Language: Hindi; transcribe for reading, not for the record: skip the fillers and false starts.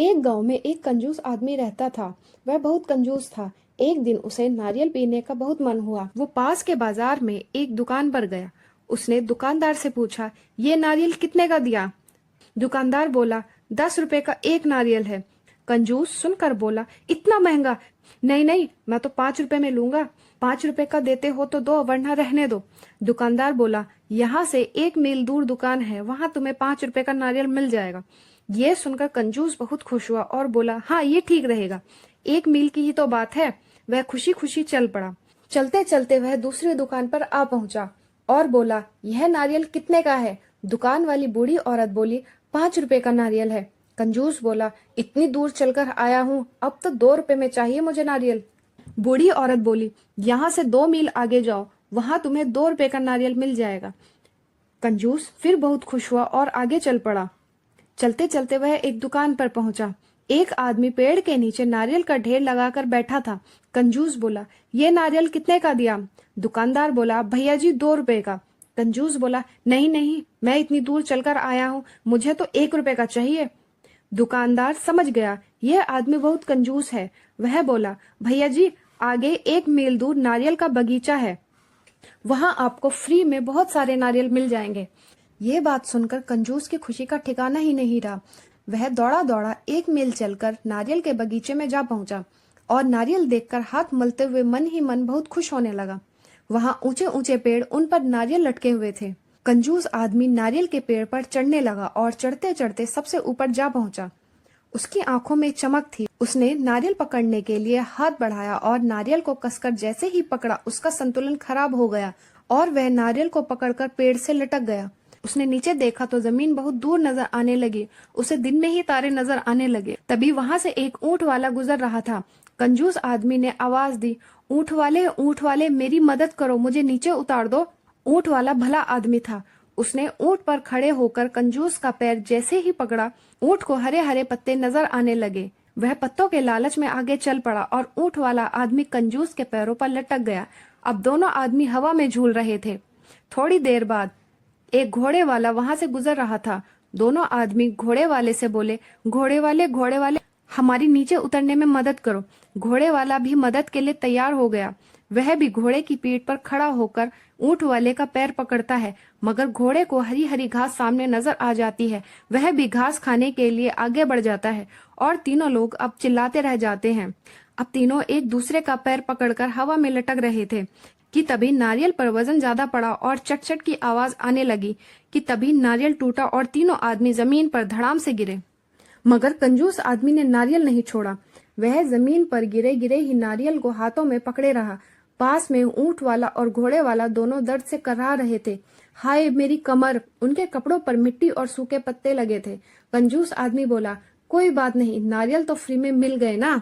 एक गांव में एक कंजूस आदमी रहता था। वह बहुत कंजूस था। एक दिन उसे नारियल पीने का बहुत मन हुआ। वो पास के बाजार में एक दुकान पर गया। उसने दुकानदार से पूछा, ये नारियल कितने का दिया? दुकानदार बोला, 10 रुपए का एक नारियल है। कंजूस सुनकर बोला, इतना महंगा? नहीं नहीं, मैं तो 5 रुपए में लूंगा। 5 रुपए का देते हो तो दो, वरना रहने दो। दुकानदार बोला, यहाँ से 1 मील दूर दुकान है, वहां तुम्हें 5 रुपए का नारियल मिल जाएगा। ये सुनकर कंजूस बहुत खुश हुआ और बोला, हाँ ये ठीक रहेगा, 1 मील की ही तो बात है। वह खुशी खुशी चल पड़ा। चलते चलते वह दूसरी दुकान पर आ पहुंचा और बोला, यह नारियल कितने का है? दुकान वाली बूढ़ी औरत बोली, 5 रुपए का नारियल है। कंजूस बोला, इतनी दूर चलकर आया हूँ, अब तो 2 रुपए में चाहिए मुझे नारियल। बूढ़ी औरत बोली, यहाँ से 2 मील आगे जाओ, वहां तुम्हें 2 रुपए का नारियल मिल जाएगा। कंजूस फिर बहुत खुश हुआ और आगे चल पड़ा। चलते चलते वह एक दुकान पर पहुंचा। एक आदमी पेड़ के नीचे नारियल का ढेर लगाकर बैठा था। कंजूस बोला, ये नारियल कितने का दिया? दुकानदार बोला, भैया जी 2 रुपए का। कंजूस बोला, नहीं नहीं, मैं इतनी दूर चलकर आया हूँ, मुझे तो 1 रुपए का चाहिए। दुकानदार समझ गया यह आदमी बहुत कंजूस है। वह बोला, भैया जी, आगे 1 मील दूर नारियल का बगीचा है, वहां आपको फ्री में बहुत सारे नारियल मिल जाएंगे। ये बात सुनकर कंजूस की खुशी का ठिकाना ही नहीं रहा। वह दौड़ा दौड़ा 1 मील चलकर नारियल के बगीचे में जा पहुंचा और नारियल देखकर हाथ मलते हुए मन ही मन बहुत खुश होने लगा। वहां ऊंचे ऊंचे पेड़, उन पर नारियल लटके हुए थे। कंजूस आदमी नारियल के पेड़ पर चढ़ने लगा और चढ़ते चढ़ते सबसे ऊपर जा पहुंचा। उसकी आंखों में चमक थी। उसने नारियल पकड़ने के लिए हाथ बढ़ाया और नारियल को कसकर जैसे ही पकड़ा, उसका संतुलन खराब हो गया और वह नारियल को पकड़कर पेड़ से लटक गया। उसने नीचे देखा तो जमीन बहुत दूर नजर आने लगी। उसे दिन में ही तारे नजर आने लगे। तभी वहां से एक ऊंट वाला गुजर रहा था। कंजूस आदमी ने आवाज दी, ऊंट वाले, मेरी मदद करो, मुझे नीचे उतार दो। ऊंट वाला भला आदमी था। उसने ऊंट पर खड़े होकर कंजूस का पैर जैसे ही पकड़ा, ऊंट को हरे हरे पत्ते नजर आने लगे। वह पत्तों के लालच में आगे चल पड़ा और ऊंट वाला आदमी कंजूस के पैरों पर लटक गया। अब दोनों आदमी हवा में झूल रहे थे। थोड़ी देर बाद एक घोड़े वाला वहां से गुजर रहा था। दोनों आदमी घोड़े वाले से बोले, घोड़े वाले, हमारी नीचे उतरने में मदद करो। घोड़े वाला भी मदद के लिए तैयार हो गया। वह भी घोड़े की पीठ पर खड़ा होकर ऊंट वाले का पैर पकड़ता है, मगर घोड़े को हरी हरी घास सामने नजर आ जाती है। वह भी घास खाने के लिए आगे बढ़ जाता है और तीनों लोग अब चिल्लाते रह जाते हैं। अब तीनों एक दूसरे का पैर पकड़कर हवा में लटक रहे थे कि तभी नारियल पर वजन ज्यादा पड़ा और चट-चट की आवाज आने लगी कि तभी नारियल टूटा और तीनों आदमी जमीन पर धड़ाम से गिरे। मगर कंजूस आदमी ने नारियल नहीं छोड़ा। वह जमीन पर गिरे गिरे ही नारियल को हाथों में पकड़े रहा। पास में ऊंट वाला और घोड़े वाला दोनों दर्द से कराह रहे थे। हाय मेरी कमर! उनके कपड़ों पर मिट्टी और सूखे पत्ते लगे थे। कंजूस आदमी बोला, कोई बात नहीं, नारियल तो फ्री में मिल गए ना।